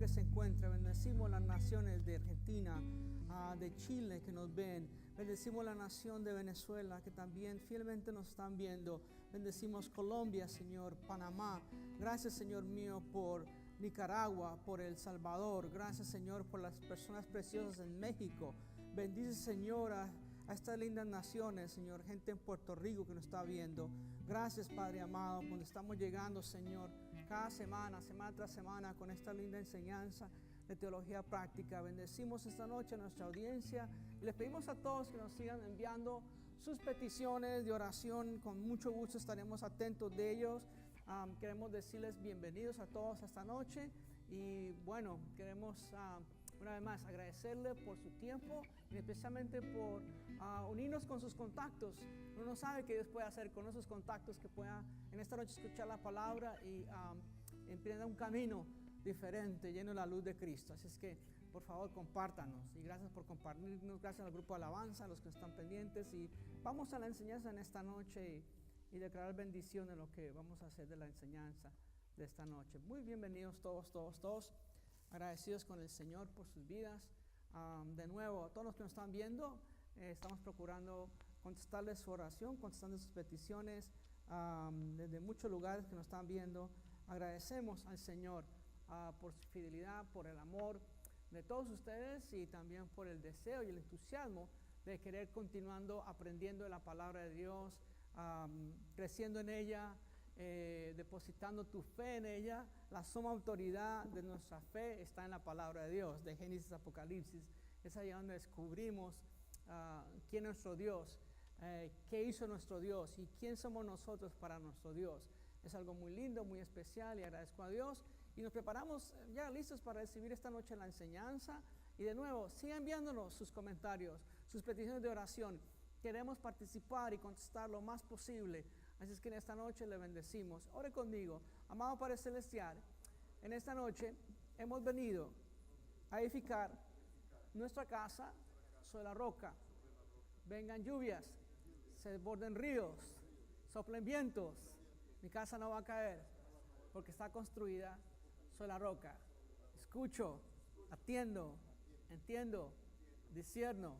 que se encuentre. Bendecimos las naciones de Argentina, de Chile que nos ven. Bendecimos la nación de Venezuela que también fielmente nos están viendo. Bendecimos Colombia, Señor, Panamá. Gracias, Señor mío, por Nicaragua, por El Salvador. Gracias, Señor, por las personas preciosas en México. Bendice, Señor, a estas lindas naciones, Señor, gente en Puerto Rico que nos está viendo. Gracias, Padre amado, donde estamos llegando, Señor, cada semana, semana tras semana, con esta linda enseñanza de teología práctica. Bendecimos esta noche a nuestra audiencia y les pedimos a todos que nos sigan enviando sus peticiones de oración. Con mucho gusto estaremos atentos de ellos. Queremos decirles bienvenidos a todos esta noche y bueno, queremos una vez más agradecerle por su tiempo y especialmente por unirnos con sus contactos. Uno no sabe qué Dios puede hacer con esos contactos, que pueda en esta noche escuchar la palabra y emprender un camino diferente, lleno de la luz de Cristo. Así es que por favor compártanos y gracias por compartirnos, gracias al grupo de alabanza, a los que están pendientes, y vamos a la enseñanza en esta noche y declarar bendición en lo que vamos a hacer de la enseñanza de esta noche. Muy bienvenidos todos. Agradecidos con el Señor por sus vidas. De nuevo, a todos los que nos están viendo, estamos procurando contestarles su oración, contestando sus peticiones desde muchos lugares que nos están viendo. Agradecemos al Señor por su fidelidad, por el amor de todos ustedes y también por el deseo y el entusiasmo de querer continuando aprendiendo de la palabra de Dios, creciendo en ella, depositando tu fe en ella. La suma autoridad de nuestra fe está en la palabra de Dios, de Génesis a Apocalipsis. Es ahí donde descubrimos quién es nuestro Dios, qué hizo nuestro Dios y quién somos nosotros para nuestro Dios. Es algo muy lindo, muy especial, y agradezco a Dios. Y nos preparamos ya listos para recibir esta noche la enseñanza. Y de nuevo, sigan enviándonos sus comentarios, sus peticiones de oración. Queremos participar y contestar lo más posible. Así es que en esta noche le bendecimos. Ore conmigo. Amado Padre Celestial, en esta noche hemos venido a edificar nuestra casa sobre la roca. Vengan lluvias, se desborden ríos, soplen vientos. Mi casa no va a caer porque está construida sobre la roca. Escucho, atiendo, entiendo, discierno,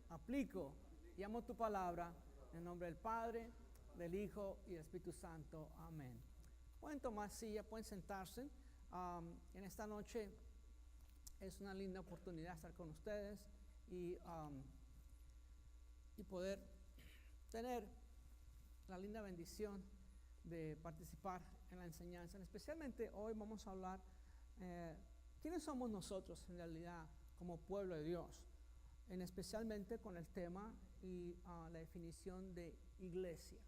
aplico y amo tu palabra en el nombre del Padre, del Hijo y del Espíritu Santo. Amén. Pueden tomar silla, pueden sentarse. En esta noche es una linda oportunidad estar con ustedes y poder tener la linda bendición de participar en la enseñanza. Especialmente hoy vamos a hablar quiénes somos nosotros en realidad como pueblo de Dios, especialmente con el tema y la definición de iglesia.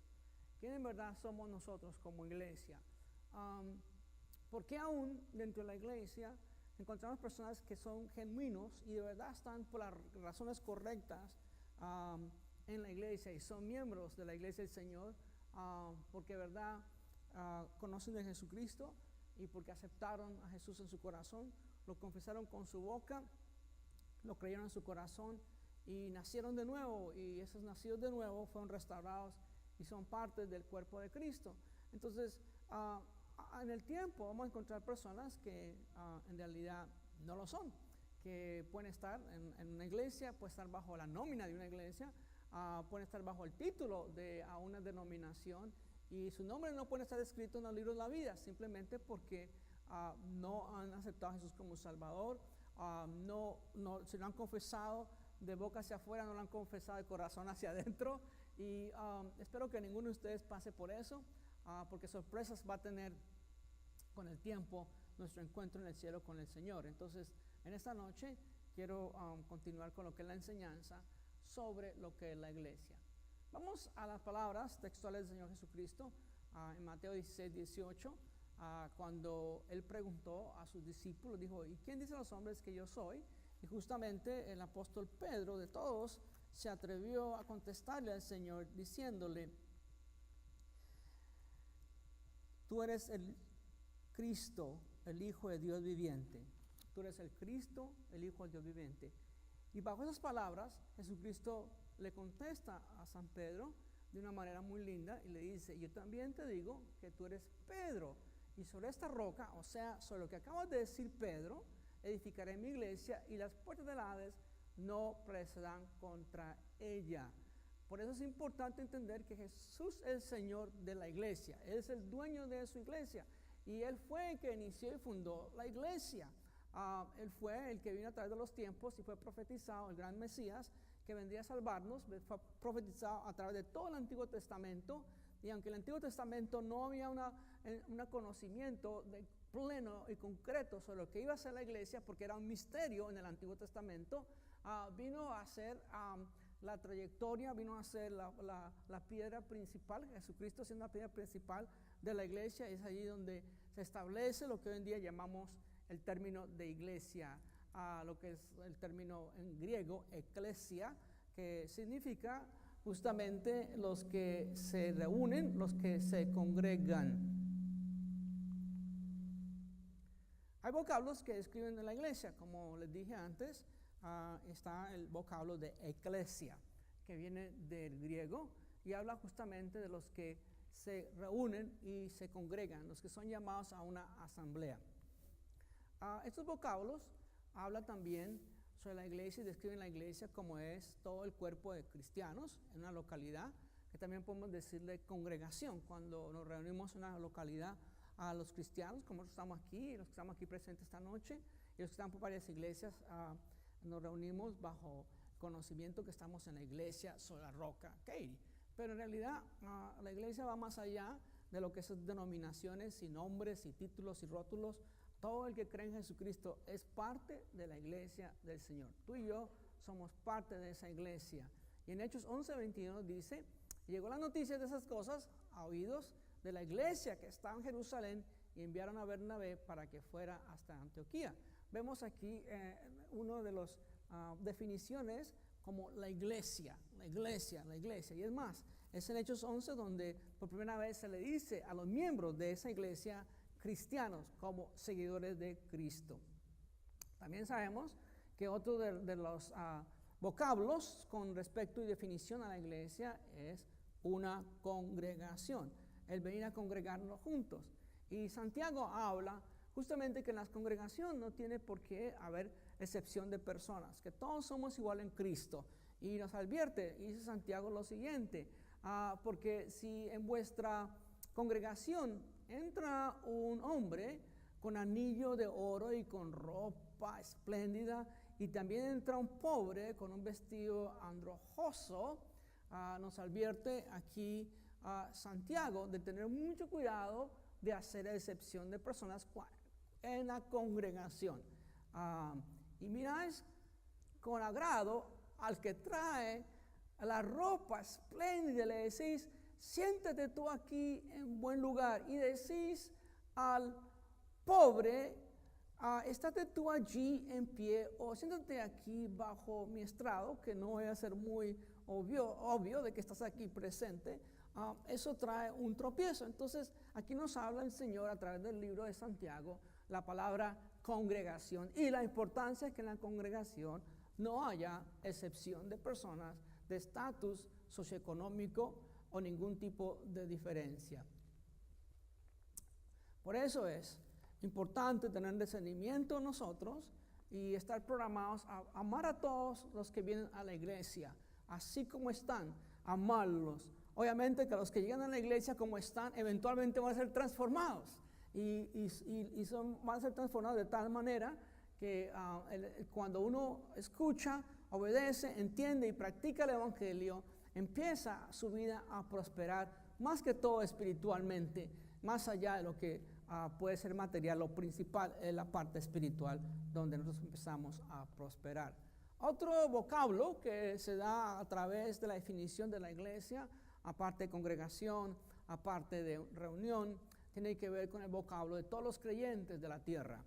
¿Quién en verdad somos nosotros como iglesia? Porque aún dentro de la iglesia encontramos personas que son genuinos y de verdad están por las razones correctas en la iglesia y son miembros de la iglesia del Señor, porque de verdad conocen de Jesucristo y porque aceptaron a Jesús en su corazón, lo confesaron con su boca, lo creyeron en su corazón y nacieron de nuevo, y esos nacidos de nuevo fueron restaurados y son parte del cuerpo de Cristo. Entonces, en el tiempo vamos a encontrar personas que en realidad no lo son, que pueden estar en una iglesia, pueden estar bajo la nómina de una iglesia, pueden estar bajo el título de una denominación y su nombre no puede estar escrito en el libro de la vida, simplemente porque no han aceptado a Jesús como Salvador, no se lo han confesado de boca hacia afuera, no lo han confesado de corazón hacia adentro. Y espero que ninguno de ustedes pase por eso, porque sorpresas va a tener con el tiempo nuestro encuentro en el cielo con el Señor. Entonces, en esta noche quiero continuar con lo que es la enseñanza sobre lo que es la iglesia. Vamos a las palabras textuales del Señor Jesucristo en Mateo 16, 18, cuando Él preguntó a sus discípulos, dijo: ¿y quién dicen los hombres que yo soy? Y justamente el apóstol Pedro, de todos, se atrevió a contestarle al Señor diciéndole: tú eres el Cristo, el Hijo de Dios viviente. Tú eres el Cristo, el Hijo de Dios viviente. Y bajo esas palabras, Jesucristo le contesta a San Pedro de una manera muy linda y le dice: yo también te digo que tú eres Pedro, y sobre esta roca, o sea, sobre lo que acabas de decir, Pedro, edificaré mi iglesia y las puertas del Hades no prevalecerán contra ella. Por eso es importante entender que Jesús es el Señor de la iglesia. Él es el dueño de su iglesia. Y Él fue el que inició y fundó la iglesia. Él fue el que vino a través de los tiempos y fue profetizado, el gran Mesías, que vendría a salvarnos. Fue profetizado a través de todo el Antiguo Testamento. Y aunque en el Antiguo Testamento no había un conocimiento pleno y concreto sobre lo que iba a ser la iglesia, porque era un misterio en el Antiguo Testamento, vino a ser la trayectoria, vino a ser la piedra principal, Jesucristo siendo la piedra principal de la iglesia. Es allí donde se establece lo que hoy en día llamamos el término de iglesia, lo que es el término en griego, eclesia, que significa justamente los que se reúnen, los que se congregan. Hay vocablos que describen de la iglesia, como les dije antes. Está el vocablo de eclesia, que viene del griego y habla justamente de los que se reúnen y se congregan, los que son llamados a una asamblea. Estos vocablos hablan también sobre la iglesia y describen la iglesia como es todo el cuerpo de cristianos en una localidad, que también podemos decirle congregación, cuando nos reunimos en una localidad a los cristianos, como estamos aquí, los que estamos aquí presentes esta noche, y los que están por varias iglesias, nos reunimos bajo conocimiento que estamos en la iglesia sobre la roca Katy. Pero en realidad la iglesia va más allá de lo que son denominaciones y nombres y títulos y rótulos. Todo el que cree en Jesucristo es parte de la iglesia del Señor. Tú y yo somos parte de esa iglesia. Y en Hechos 11:21 dice, llegó la noticia de esas cosas a oídos de la iglesia que estaba en Jerusalén y enviaron a Bernabé para que fuera hasta Antioquía. Vemos aquí una de las definiciones como la iglesia. Y es más, es en Hechos 11 donde por primera vez se le dice a los miembros de esa iglesia cristianos como seguidores de Cristo. También sabemos que otro de los vocablos con respecto y definición a la iglesia es una congregación, el venir a congregarnos juntos. Y Santiago habla justamente que en la congregación no tiene por qué haber excepción de personas, que todos somos igual en Cristo. Y nos advierte, y dice Santiago lo siguiente, porque si en vuestra congregación entra un hombre con anillo de oro y con ropa espléndida, y también entra un pobre con un vestido andrajoso, nos advierte aquí Santiago de tener mucho cuidado de hacer excepción de personas en la congregación. Y miráis con agrado al que trae la ropa espléndida, le decís, siéntate tú aquí en buen lugar. Y decís al pobre, estate tú allí en pie, o siéntate aquí bajo mi estrado, que no voy a ser muy obvio de que estás aquí presente. Eso trae un tropiezo. Entonces aquí nos habla el Señor a través del libro de Santiago la palabra congregación y la importancia es que en la congregación no haya excepción de personas de estatus socioeconómico o ningún tipo de diferencia. Por eso es importante tener discernimiento nosotros y estar programados a amar a todos los que vienen a la iglesia, así como están, amarlos. Obviamente que los que llegan a la iglesia como están, eventualmente van a ser transformados y van a ser transformados de tal manera que cuando uno escucha, obedece, entiende y practica el evangelio, empieza su vida a prosperar, más que todo espiritualmente, más allá de lo que puede ser material. Lo principal es la parte espiritual, donde nosotros empezamos a prosperar. Otro vocablo que se da a través de la definición de la iglesia, aparte de congregación, aparte de reunión, tiene que ver con el vocablo de todos los creyentes de la tierra.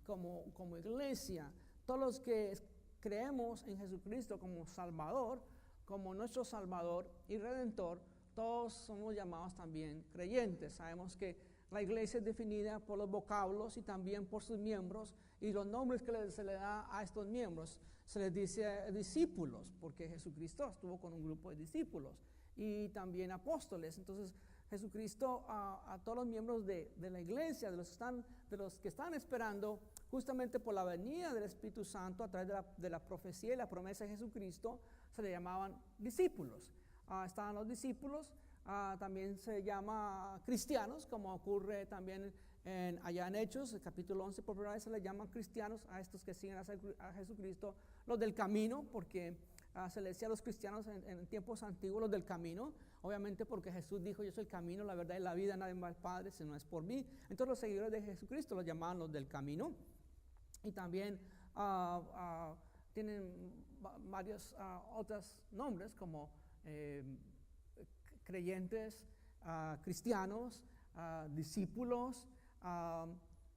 Como iglesia, todos los que creemos en Jesucristo como Salvador, como nuestro Salvador y Redentor, todos somos llamados también creyentes. Sabemos que la iglesia es definida por los vocablos y también por sus miembros y los nombres que se le da a estos miembros. Se les dice discípulos, porque Jesucristo estuvo con un grupo de discípulos, y también apóstoles. Entonces Jesucristo a todos los miembros de la iglesia, de los que están esperando justamente por la venida del Espíritu Santo a través de la profecía y la promesa de Jesucristo, se le llamaban discípulos. Estaban los discípulos, también se llama cristianos, como ocurre también allá en Hechos, el capítulo 11, por primera vez se les llaman cristianos a estos que siguen a Jesucristo, los del camino, porque se les decía a los cristianos en tiempos antiguos los del camino, obviamente porque Jesús dijo: yo soy el camino, la verdad y la vida, nadie va al Padre si no es por mí. Entonces los seguidores de Jesucristo los llamaban los del camino. Y también tienen varios otros nombres como creyentes, cristianos, discípulos,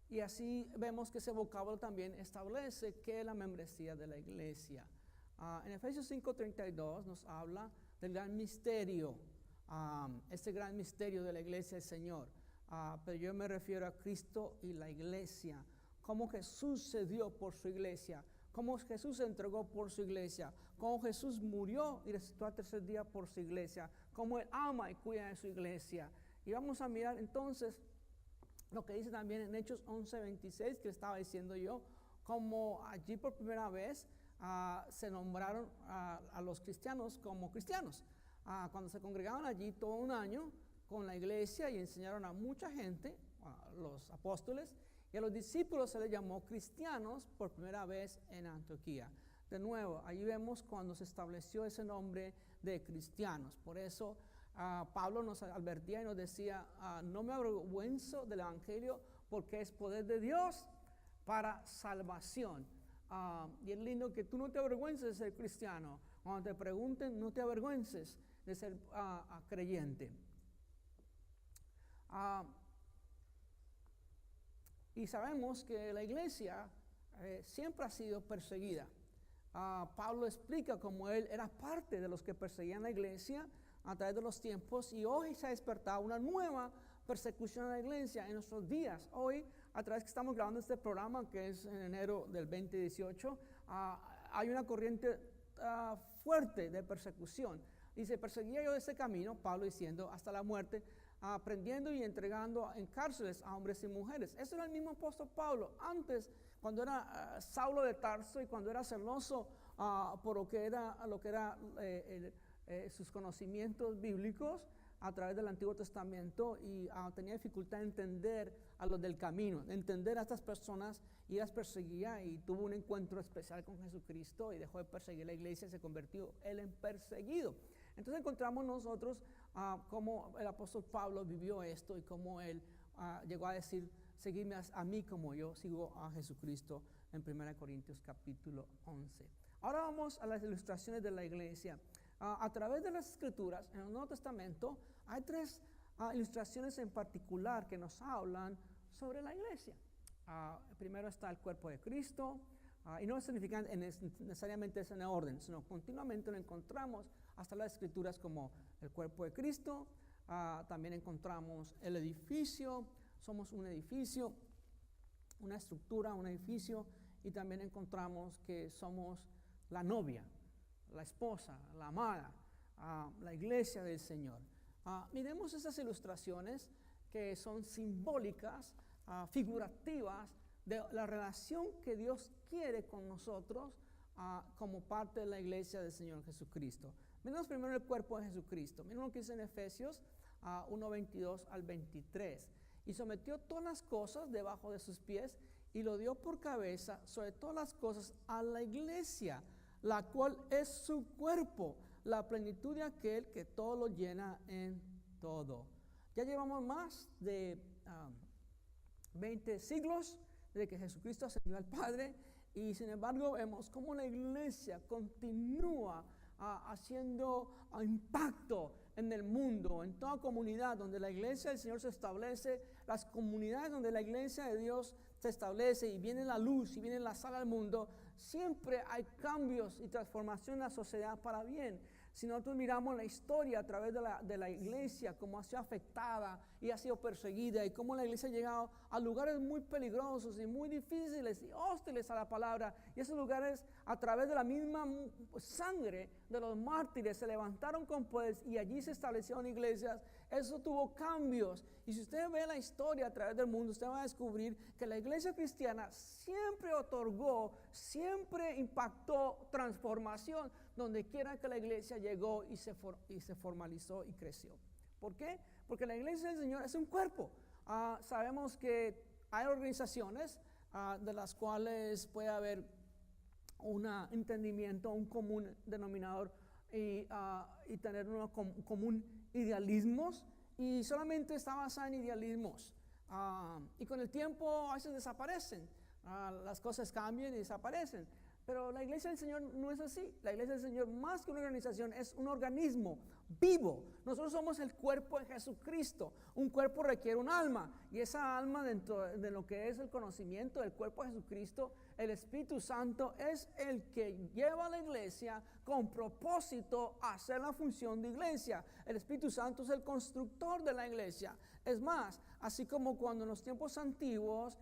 y así vemos que ese vocablo también establece que es la membresía de la iglesia. En Efesios 5:32 nos habla del gran misterio, este gran misterio de la iglesia del Señor, pero yo me refiero a Cristo y la iglesia, cómo Jesús se dio por su iglesia, cómo Jesús se entregó por su iglesia, cómo Jesús murió y resucitó al tercer día por su iglesia, cómo Él ama y cuida de su iglesia. Y vamos a mirar entonces lo que dice también en Hechos 11:26, que estaba diciendo yo, como allí por primera vez se nombraron a los cristianos como cristianos. Cuando se congregaban allí todo un año con la iglesia y enseñaron a mucha gente, a los apóstoles, y a los discípulos se les llamó cristianos por primera vez en Antioquía. De nuevo, ahí vemos cuando se estableció ese nombre de cristianos. Por eso Pablo nos advertía y nos decía: no me avergüenzo del evangelio, porque es poder de Dios para salvación. Y es lindo que tú no te avergüences de ser cristiano. Cuando te pregunten, no te avergüences de ser creyente. Y sabemos que la iglesia siempre ha sido perseguida. Pablo explica cómo él era parte de los que perseguían la iglesia a través de los tiempos, y hoy se ha despertado una nueva persecución a la iglesia en nuestros días. Hoy, a través que estamos grabando este programa, que es en enero del 2018, hay una corriente fuerte de persecución. Y se perseguía yo de ese camino, Pablo diciendo, hasta la muerte, aprendiendo y entregando en cárceles a hombres y mujeres. Ese era el mismo apóstol Pablo antes, cuando era Saulo de Tarso y cuando era celoso por lo que era sus conocimientos bíblicos a través del Antiguo Testamento, y tenía dificultad en entender a los del camino, de entender a estas personas, y las perseguía, y tuvo un encuentro especial con Jesucristo y dejó de perseguir la iglesia y se convirtió él en perseguido. Entonces encontramos nosotros cómo el apóstol Pablo vivió esto y cómo él llegó a decir: seguidme a mí como yo sigo a Jesucristo, en 1 Corintios capítulo 11. Ahora vamos a las ilustraciones de la iglesia. A través de las escrituras en el Nuevo Testamento hay tres ilustraciones en particular que nos hablan sobre la iglesia. Primero está el cuerpo de Cristo, y no significa necesariamente es en orden, sino continuamente lo encontramos hasta las escrituras como el cuerpo de Cristo. También encontramos el edificio, somos un edificio, una estructura, un edificio, y también encontramos que somos la novia, la esposa, la amada, la iglesia del Señor. Miremos esas ilustraciones que son simbólicas, figurativas de la relación que Dios quiere con nosotros como parte de la iglesia del Señor Jesucristo. Miremos primero el cuerpo de Jesucristo. Miren lo que dice en Efesios 1:22 al 23. Y sometió todas las cosas debajo de sus pies y lo dio por cabeza sobre todas las cosas a la iglesia, la cual es su cuerpo, la plenitud de aquel que todo lo llena en todo. Ya llevamos más de 20 siglos desde que Jesucristo ascendió al Padre, y sin embargo vemos cómo la iglesia continúa haciendo impacto en el mundo, en toda comunidad donde la iglesia del Señor se establece, las comunidades donde la iglesia de Dios se establece y viene la luz y viene la sal al mundo. Siempre hay cambios y transformación en la sociedad para bien. Si nosotros miramos la historia a través de la iglesia, cómo ha sido afectada y ha sido perseguida, y cómo la iglesia ha llegado a lugares muy peligrosos y muy difíciles y hostiles a la palabra, y esos lugares, a través de la misma sangre de los mártires, se levantaron con poder y allí se establecieron iglesias Eso tuvo cambios. Y si usted ve la historia a través del mundo, usted va a descubrir que la iglesia cristiana siempre otorgó, siempre impactó transformación donde quiera que la iglesia llegó y se formalizó y creció. ¿Por qué? Porque la iglesia del Señor es un cuerpo. Sabemos que hay organizaciones de las cuales puede haber un entendimiento, un común denominador y tener unos común idealismos, y solamente está basada en idealismos. Y con el tiempo a veces desaparecen, las cosas cambian y desaparecen. Pero la iglesia del Señor no es así. La iglesia del Señor, más que una organización, es un organismo vivo. Nosotros somos el cuerpo de Jesucristo. Un cuerpo requiere un alma, y esa alma, dentro de lo que es el conocimiento del cuerpo de Jesucristo, el Espíritu Santo es el que lleva a la iglesia con propósito a hacer la función de iglesia. El Espíritu Santo es el constructor de la iglesia. Es más, así como cuando en los tiempos antiguos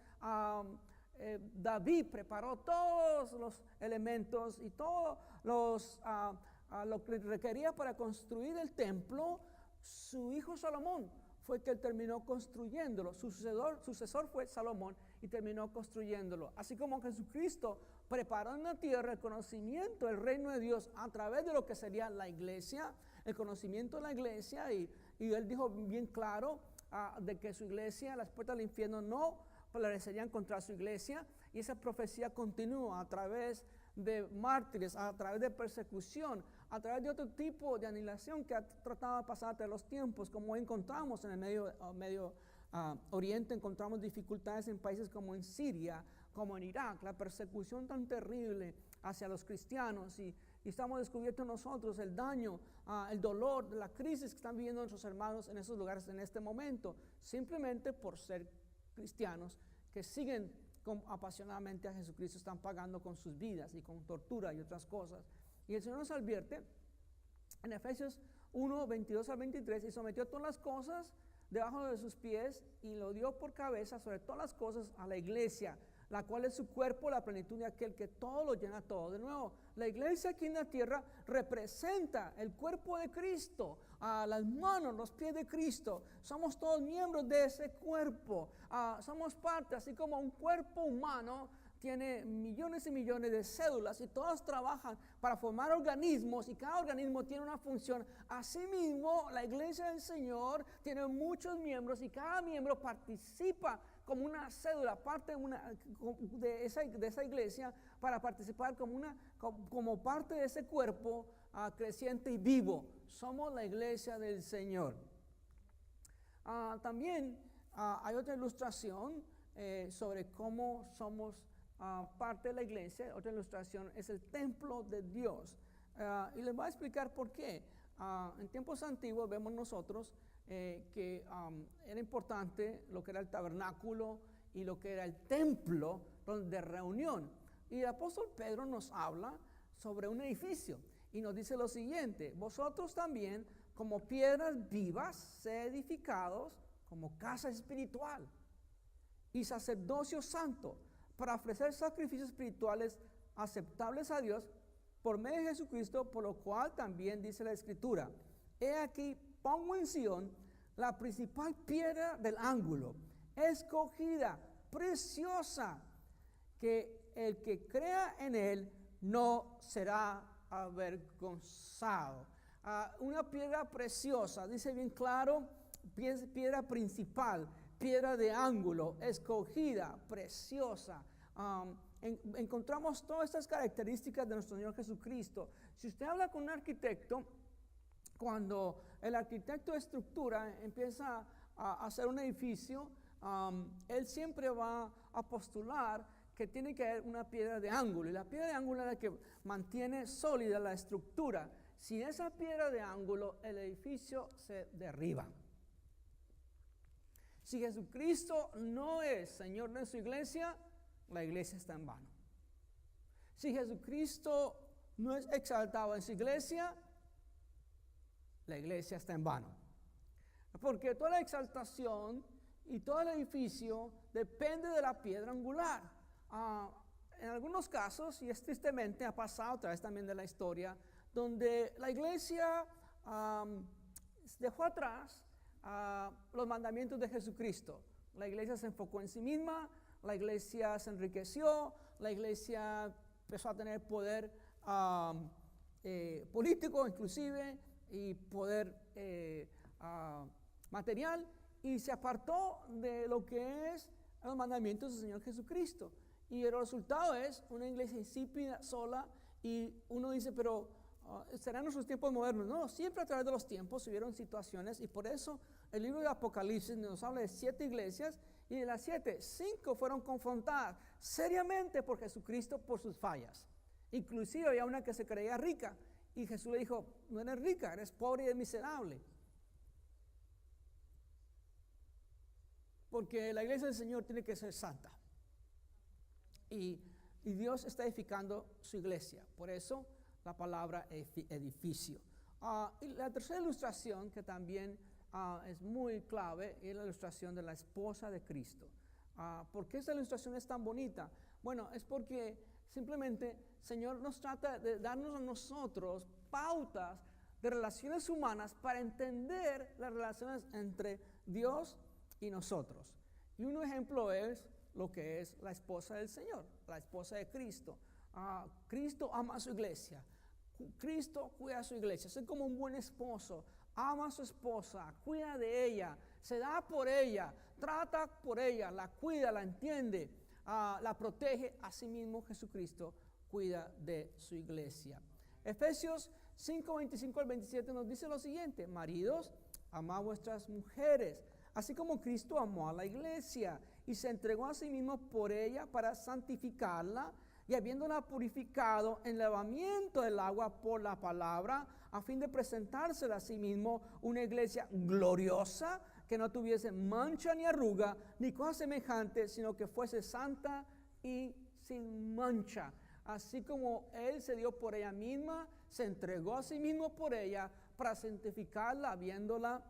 David preparó todos los elementos y todo lo que requería para construir el templo, su hijo Salomón fue que terminó construyéndolo. Su sucesor fue Salomón y terminó construyéndolo. Así como Jesucristo preparó en la tierra el conocimiento del reino de Dios a través de lo que sería la iglesia, el conocimiento de la iglesia, y él dijo bien claro de que su iglesia, las puertas del infierno no prevalecerían contra su iglesia, y esa profecía continúa a través de mártires, a través de persecución, a través de otro tipo de aniquilación que ha tratado de pasar a los tiempos, como encontramos en el Medio Oriente. Encontramos dificultades en países como en Siria, como en Irak, la persecución tan terrible hacia los cristianos, y estamos descubriendo nosotros el daño, el dolor, la crisis que están viviendo nuestros hermanos en esos lugares en este momento, simplemente por ser cristianos que siguen apasionadamente a Jesucristo, están pagando con sus vidas y con tortura y otras cosas. Y el Señor nos advierte en Efesios 1, 22 al 23, y sometió todas las cosas debajo de sus pies y lo dio por cabeza sobre todas las cosas a la iglesia, la cual es su cuerpo, la plenitud de aquel que todo lo llena todo. De nuevo, la iglesia aquí en la tierra representa el cuerpo de Cristo, las manos, los pies de Cristo. Somos todos miembros de ese cuerpo. Somos parte, así como un cuerpo humano tiene millones y millones de células y todas trabajan para formar organismos, y cada organismo tiene una función. Asimismo, la iglesia del Señor tiene muchos miembros y cada miembro participa como una célula, parte de esa iglesia, para participar como parte de ese cuerpo creciente y vivo. Somos la iglesia del Señor. También hay otra ilustración sobre cómo somos parte de la iglesia. Otra ilustración es el templo de Dios. Y les voy a explicar por qué. En tiempos antiguos vemos nosotros que era importante lo que era el tabernáculo y lo que era el templo de reunión. Y el apóstol Pedro nos habla sobre un edificio y nos dice lo siguiente: vosotros también, como piedras vivas, sed edificados como casa espiritual y sacerdocio santo, para ofrecer sacrificios espirituales aceptables a Dios por medio de Jesucristo, por lo cual también dice la Escritura: he aquí, pongo en Sión la principal piedra del ángulo, escogida, preciosa, que el que crea en él no será avergonzado. Una piedra preciosa, dice bien claro, piedra principal, piedra de ángulo, escogida, preciosa. Encontramos todas estas características de nuestro Señor Jesucristo. Si usted habla con un arquitecto, cuando el arquitecto de estructura empieza a hacer un edificio, él siempre va a postular que tiene que haber una piedra de ángulo, y la piedra de ángulo es la que mantiene sólida la estructura. Sin esa piedra de ángulo, el edificio se derriba. Si Jesucristo no es Señor de su iglesia, la iglesia está en vano. Si Jesucristo no es exaltado en su iglesia, la iglesia está en vano. Porque toda la exaltación y todo el edificio depende de la piedra angular. En algunos casos, y es tristemente ha pasado a través también de la historia, donde la iglesia dejó atrás los mandamientos de Jesucristo. La iglesia se enfocó en sí misma, la iglesia se enriqueció, la iglesia empezó a tener poder político inclusive y poder material, y se apartó de lo que es los mandamientos del Señor Jesucristo. Y el resultado es una iglesia insípida, sola, y uno dice, pero ¿serán nuestros tiempos modernos? No, siempre a través de los tiempos hubieron situaciones, y por eso el libro de Apocalipsis nos habla de 7 iglesias, y de las 7, 5 fueron confrontadas seriamente por Jesucristo por sus fallas. Inclusive había una que se creía rica, y Jesús le dijo, no eres rica, eres pobre y miserable. Porque la iglesia del Señor tiene que ser santa. Y Dios está edificando su iglesia. Por eso la palabra edificio. Y la tercera ilustración que también es muy clave es la ilustración de la esposa de Cristo. ¿Por qué esta ilustración es tan bonita? Bueno, es porque simplemente el Señor nos trata de darnos a nosotros pautas de relaciones humanas para entender las relaciones entre Dios y nosotros. Y un ejemplo es lo que es la esposa del Señor, la esposa de Cristo. Cristo ama a su iglesia. Cristo cuida a su iglesia. Es como un buen esposo. Ama a su esposa, cuida de ella, se da por ella, trata por ella, la cuida, la entiende, la protege. Asimismo Jesucristo cuida de su iglesia. Efesios 5, 25 al 27 nos dice lo siguiente: maridos, amad a vuestras mujeres, así como Cristo amó a la iglesia y se entregó a sí mismo por ella para santificarla, y habiéndola purificado en lavamiento del agua por la palabra, a fin de presentársela a sí mismo una iglesia gloriosa, que no tuviese mancha ni arruga ni cosa semejante, sino que fuese santa y sin mancha. Así como Él se dio por ella misma, se entregó a sí mismo por ella para santificarla, habiéndola,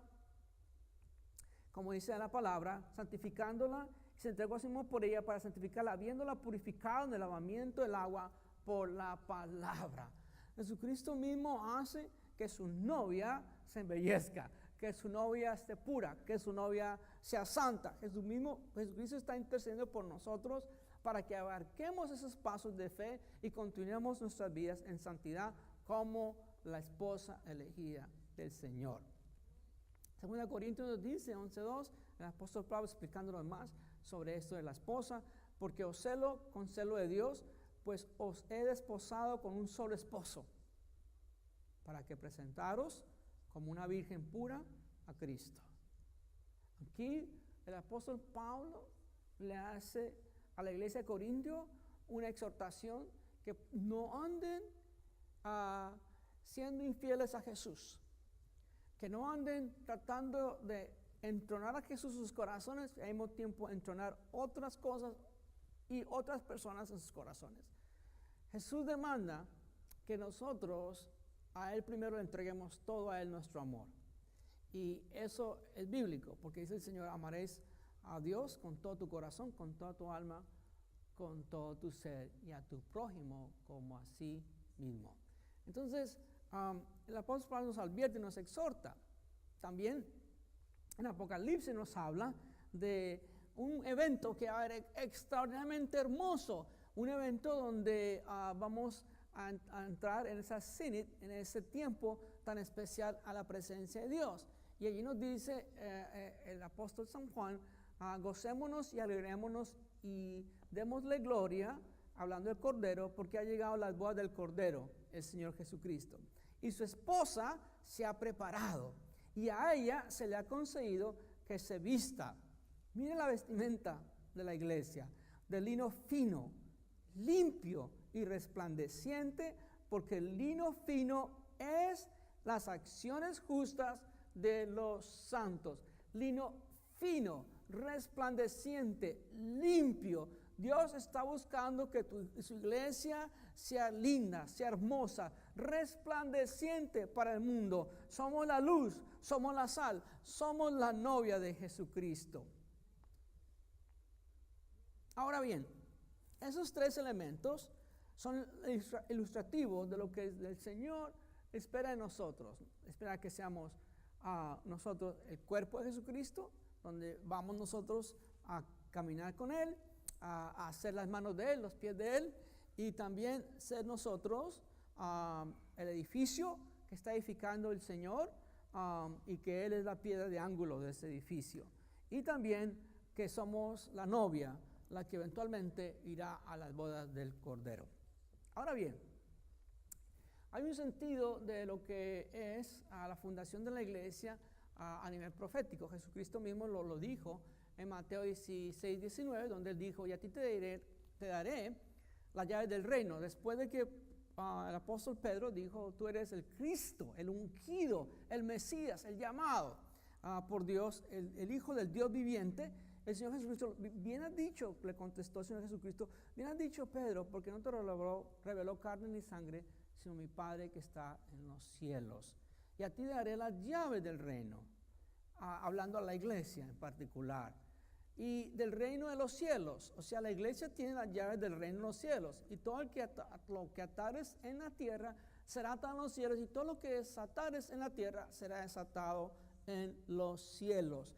como dice la palabra, santificándola, se entregó a sí mismo por ella para santificarla, habiéndola purificado en el lavamiento del agua por la palabra. Jesucristo mismo hace que su novia se embellezca, que su novia esté pura, que su novia sea santa. Jesucristo está intercediendo por nosotros para que abarquemos esos pasos de fe y continuemos nuestras vidas en santidad como la esposa elegida del Señor. 2 Corintios nos dice, 11:2, el apóstol Pablo explicándonos más sobre esto de la esposa: porque os celo con celo de Dios, pues os he desposado con un solo esposo, para que presentaros como una virgen pura a Cristo. Aquí el apóstol Pablo le hace a la iglesia de Corintio una exhortación que no anden siendo infieles a Jesús, que no anden tratando de entronar a Jesús en sus corazones y al mismo tiempo entronar otras cosas y otras personas en sus corazones. Jesús demanda que nosotros a Él primero le entreguemos todo a Él nuestro amor. Y eso es bíblico, porque dice el Señor: amaréis a Dios con todo tu corazón, con toda tu alma, con todo tu ser, y a tu prójimo como a sí mismo. Entonces, el apóstol Pablo nos advierte y nos exhorta. También en Apocalipsis nos habla de un evento que va a ser extraordinariamente hermoso, un evento donde vamos a entrar en esa cenit, en ese tiempo tan especial a la presencia de Dios. Y allí nos dice el apóstol San Juan: gocémonos y alegrémonos y démosle gloria, hablando del Cordero, porque ha llegado las bodas del Cordero, el Señor Jesucristo. Y su esposa se ha preparado, y a ella se le ha concedido que se vista. Mire la vestimenta de la iglesia: de lino fino, limpio y resplandeciente, porque el lino fino es las acciones justas de los santos. Lino fino, resplandeciente, limpio. Dios está buscando que su iglesia sea linda, sea hermosa, resplandeciente para el mundo. Somos la luz, somos la sal, somos la novia de Jesucristo. Ahora bien, esos 3 elementos son ilustrativos de lo que el Señor espera de nosotros. Espera que seamos nosotros el cuerpo de Jesucristo, donde vamos nosotros a caminar con Él, a hacer las manos de Él, los pies de Él, y también ser nosotros el edificio que está edificando el Señor, y que Él es la piedra de ángulo de ese edificio. Y también que somos la novia, la que eventualmente irá a las bodas del Cordero. Ahora bien, hay un sentido de lo que es la fundación de la iglesia a nivel profético. Jesucristo mismo lo dijo en Mateo 16, 19, donde Él dijo: y a ti te daré las llaves del reino. Después de que el apóstol Pedro dijo: tú eres el Cristo, el ungido, el Mesías, el llamado por Dios, el Hijo del Dios viviente. El Señor Jesucristo: bien has dicho, le contestó el Señor Jesucristo, bien has dicho, Pedro, porque no te reveló carne ni sangre, sino mi Padre que está en los cielos. Y a ti daré las llaves del reino, hablando a la iglesia en particular, y del reino de los cielos. O sea, la iglesia tiene las llaves del reino de los cielos, y todo lo que atares en la tierra será atado en los cielos, y todo lo que desatares en la tierra será desatado en los cielos.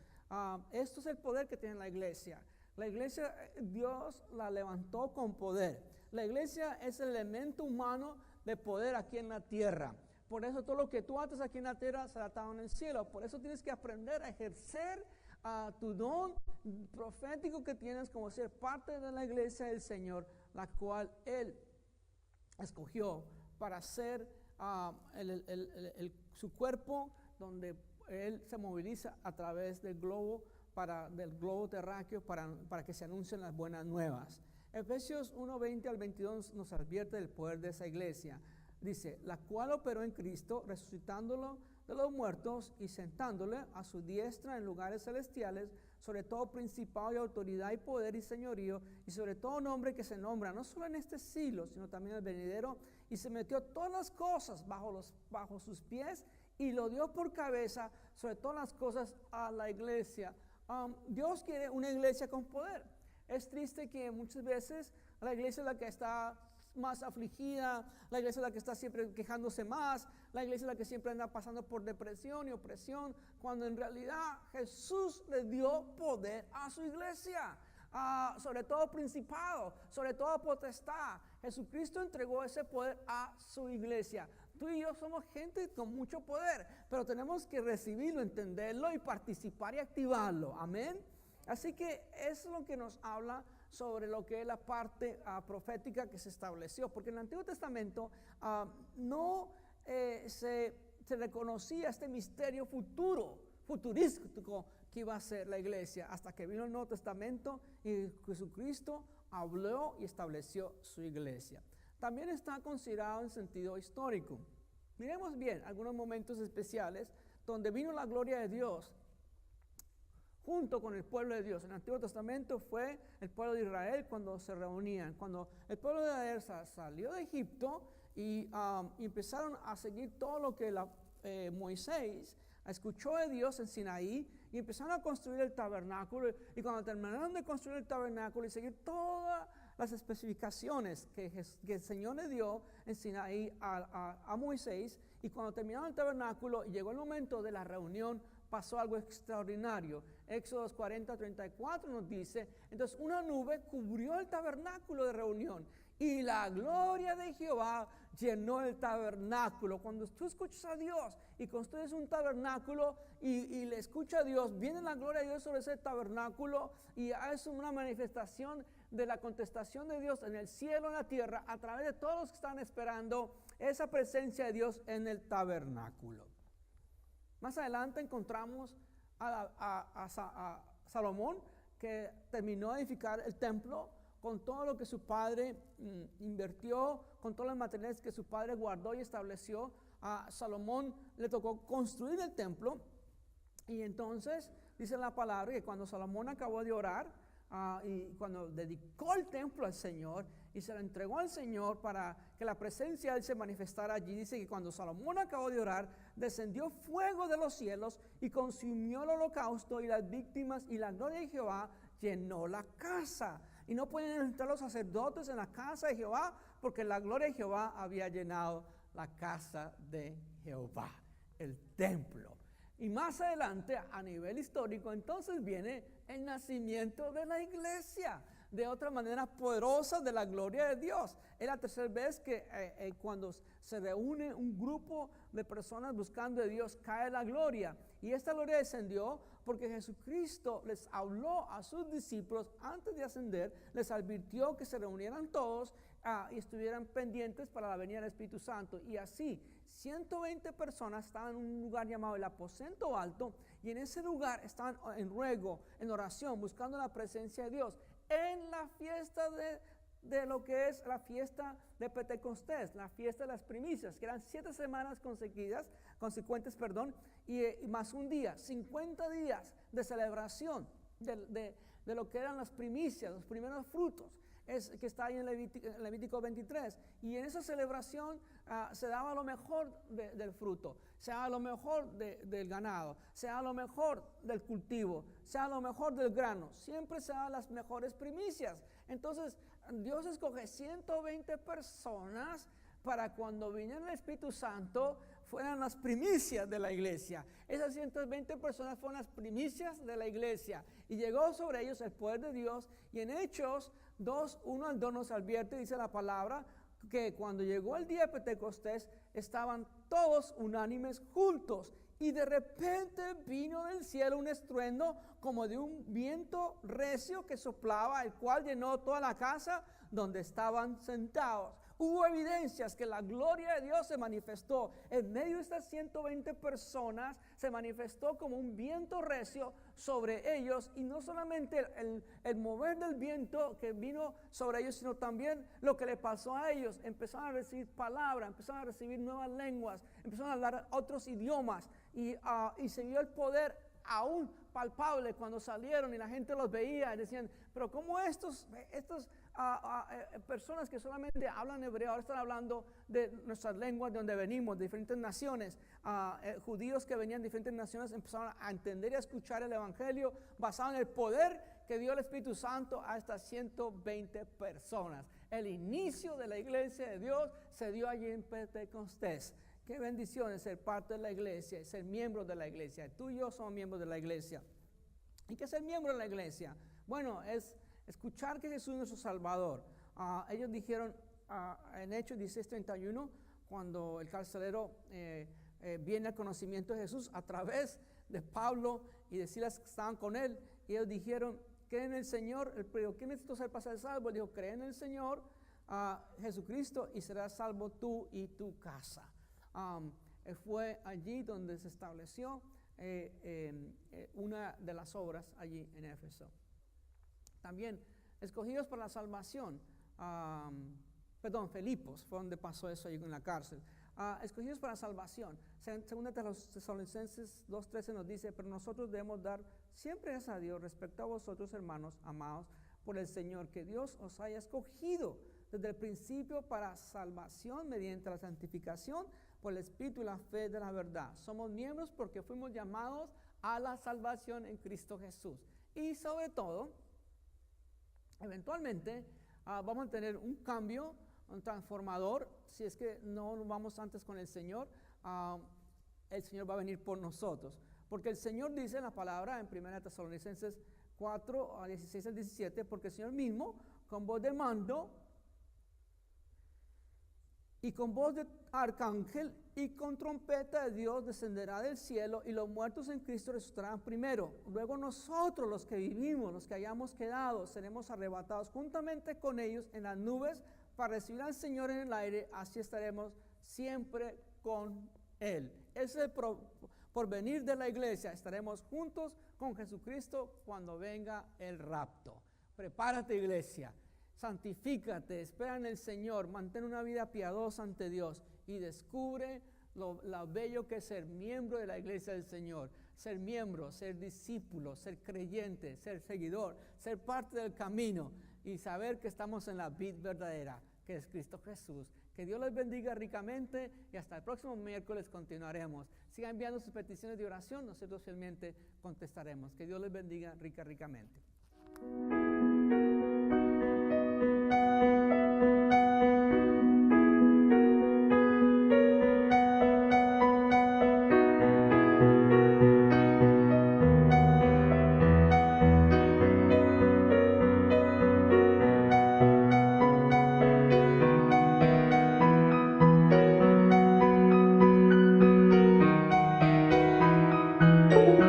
Esto es el poder que tiene la iglesia. La iglesia, Dios la levantó con poder. La iglesia es el elemento humano de poder aquí en la tierra. Por eso todo lo que tú ates aquí en la tierra será atado en el cielo. Por eso tienes que aprender a ejercer tu don profético que tienes como ser parte de la iglesia del Señor, la cual Él escogió para ser su cuerpo, donde Él se moviliza a través del globo terráqueo para que se anuncien las buenas nuevas. Efesios 1:20 al 22 nos advierte del poder de esa iglesia. Dice: la cual operó en Cristo, resucitándolo de los muertos y sentándole a su diestra en lugares celestiales, sobre todo principado y autoridad y poder y señorío, y sobre todo nombre que se nombra, no solo en este siglo, sino también en el venidero, y se metió todas las cosas bajo sus pies, y lo dio por cabeza sobre todas las cosas a la iglesia. Dios quiere una iglesia con poder. Es triste que muchas veces la iglesia es la que está más afligida, la iglesia es la que está siempre quejándose más, la iglesia es la que siempre anda pasando por depresión y opresión, cuando en realidad Jesús le dio poder a su iglesia, sobre todo principado, sobre todo potestad. Jesucristo entregó ese poder a su iglesia. Tú y yo somos gente con mucho poder, pero tenemos que recibirlo, entenderlo y participar y activarlo. Amén. Así que eso es lo que nos habla sobre lo que es la parte profética que se estableció, porque en el Antiguo Testamento no se reconocía este misterio futurístico que iba a ser la iglesia, hasta que vino el Nuevo Testamento y Jesucristo habló y estableció su iglesia. También está considerado en sentido histórico. Miremos bien algunos momentos especiales donde vino la gloria de Dios junto con el pueblo de Dios. En el Antiguo Testamento fue el pueblo de Israel cuando se reunían. Cuando el pueblo de Israel salió de Egipto y empezaron a seguir todo lo que Moisés escuchó de Dios en Sinaí, y empezaron a construir el tabernáculo. Y cuando terminaron de construir el tabernáculo y seguir todas las especificaciones que el Señor le dio en Sinaí a Moisés, y cuando terminaron el tabernáculo y llegó el momento de la reunión, pasó algo extraordinario. Éxodo 40:34 nos dice: entonces una nube cubrió el tabernáculo de reunión, y la gloria de Jehová llenó el tabernáculo. Cuando tú escuchas a Dios y construyes un tabernáculo y le escuchas a Dios, viene la gloria de Dios sobre ese tabernáculo, y es una manifestación de la contestación de Dios en el cielo, en la tierra, a través de todos los que están esperando esa presencia de Dios en el tabernáculo. Más adelante encontramos a Salomón, que terminó de edificar el templo con todo lo que su padre invirtió, con todos los materiales que su padre guardó y estableció. A Salomón le tocó construir el templo, y entonces dice la palabra que cuando Salomón acabó de orar, y cuando dedicó el templo al Señor y se lo entregó al Señor para que la presencia de Él se manifestara allí, dice que cuando Salomón acabó de orar, descendió fuego de los cielos y consumió el holocausto y las víctimas, y la gloria de Jehová llenó la casa. Y no podían entrar los sacerdotes en la casa de Jehová, porque la gloria de Jehová había llenado la casa de Jehová, el templo. Y más adelante, a nivel histórico, entonces viene el nacimiento de la iglesia, de otra manera poderosa de la gloria de Dios. Es la tercera vez que cuando se reúne un grupo de personas buscando de Dios, cae la gloria. Y esta gloria descendió porque Jesucristo les habló a sus discípulos antes de ascender, les advirtió que se reunieran todos y estuvieran pendientes para la venida del Espíritu Santo. Y así, 120 personas estaban en un lugar llamado el aposento alto, y en ese lugar estaban en ruego, en oración, buscando la presencia de Dios. En la fiesta de lo que es la fiesta de Pentecostés, la fiesta de las primicias, que eran 7 semanas consecuentes, y más un día, 50 días de celebración de lo que eran las primicias, los primeros frutos, que está ahí en Levítico 23. Y en esa celebración se daba lo mejor del fruto, se daba lo mejor del ganado, se daba lo mejor del cultivo, se daba lo mejor del grano, siempre se daban las mejores primicias. Entonces Dios escoge 120 personas para cuando viniera el Espíritu Santo fueran las primicias de la iglesia. Esas 120 personas fueron las primicias de la iglesia, y llegó sobre ellos el poder de Dios. Y en Hechos 2:1 al 2 nos advierte, dice la palabra, que cuando llegó el día de Pentecostés estaban todos unánimes juntos, y de repente vino del cielo un estruendo como de un viento recio que soplaba, el cual llenó toda la casa donde estaban sentados. Hubo evidencias que la gloria de Dios se manifestó en medio de estas 120 personas, se manifestó como un viento recio sobre ellos, y no solamente el mover del viento que vino sobre ellos, sino también lo que le pasó a ellos. Empezaron a recibir palabras, empezaron a recibir nuevas lenguas, empezaron a hablar otros idiomas, y se vio el poder aún palpable cuando salieron y la gente los veía y decían, pero ¿cómo estos personas que solamente hablan hebreo ahora están hablando de nuestras lenguas de donde venimos, de diferentes naciones? Judíos que venían de diferentes naciones empezaron a entender y a escuchar el evangelio basado en el poder que dio el Espíritu Santo a estas 120 personas. El inicio de la iglesia de Dios se dio allí en Pentecostés. Qué bendición es ser parte de la iglesia, ser miembro de la iglesia. Tú y yo somos miembros de la iglesia. ¿Y qué es ser miembro de la iglesia? Bueno, es escuchar que Jesús es nuestro Salvador. Ellos dijeron en Hechos 16:31, cuando el carcelero viene al conocimiento de Jesús a través de Pablo y de Silas que estaban con él, y ellos dijeron, cree en el Señor. Él dijo, ¿qué necesito hacer para ser salvo? Él dijo, cree en el Señor Jesucristo y serás salvo tú y tu casa. Fue allí donde se estableció una de las obras allí en Éfeso. También escogidos para la salvación, Filipos fue donde pasó eso allí en la cárcel. Escogidos para la salvación. Segunda de los Tesalonicenses 2:13 nos dice, pero nosotros debemos dar siempre gracias a Dios respecto a vosotros, hermanos amados por el Señor, que Dios os haya escogido desde el principio para salvación mediante la santificación por el Espíritu y la fe de la verdad. Somos miembros porque fuimos llamados a la salvación en Cristo Jesús. Y sobre todo, eventualmente vamos a tener un cambio, un transformador. Si es que no vamos antes con el Señor va a venir por nosotros. Porque el Señor dice en la palabra en 1 Tesalonicenses 4, 16 al 17, porque el Señor mismo, con voz de mando y con voz de arcángel y con trompeta de Dios, descenderá del cielo, y los muertos en Cristo resucitarán primero. Luego nosotros, los que vivimos, los que hayamos quedado, seremos arrebatados juntamente con ellos en las nubes para recibir al Señor en el aire. Así estaremos siempre con Él. Ese es el porvenir de la iglesia. Estaremos juntos con Jesucristo cuando venga el rapto. Prepárate, iglesia. Santifícate, espera en el Señor, mantén una vida piadosa ante Dios y descubre lo bello que es ser miembro de la iglesia del Señor. Ser miembro, ser discípulo, ser creyente, ser seguidor, ser parte del camino y saber que estamos en la vid verdadera, que es Cristo Jesús. Que Dios les bendiga ricamente y hasta el próximo miércoles continuaremos. Sigan enviando sus peticiones de oración, nosotros fielmente contestaremos. Que Dios les bendiga ricamente. Señor.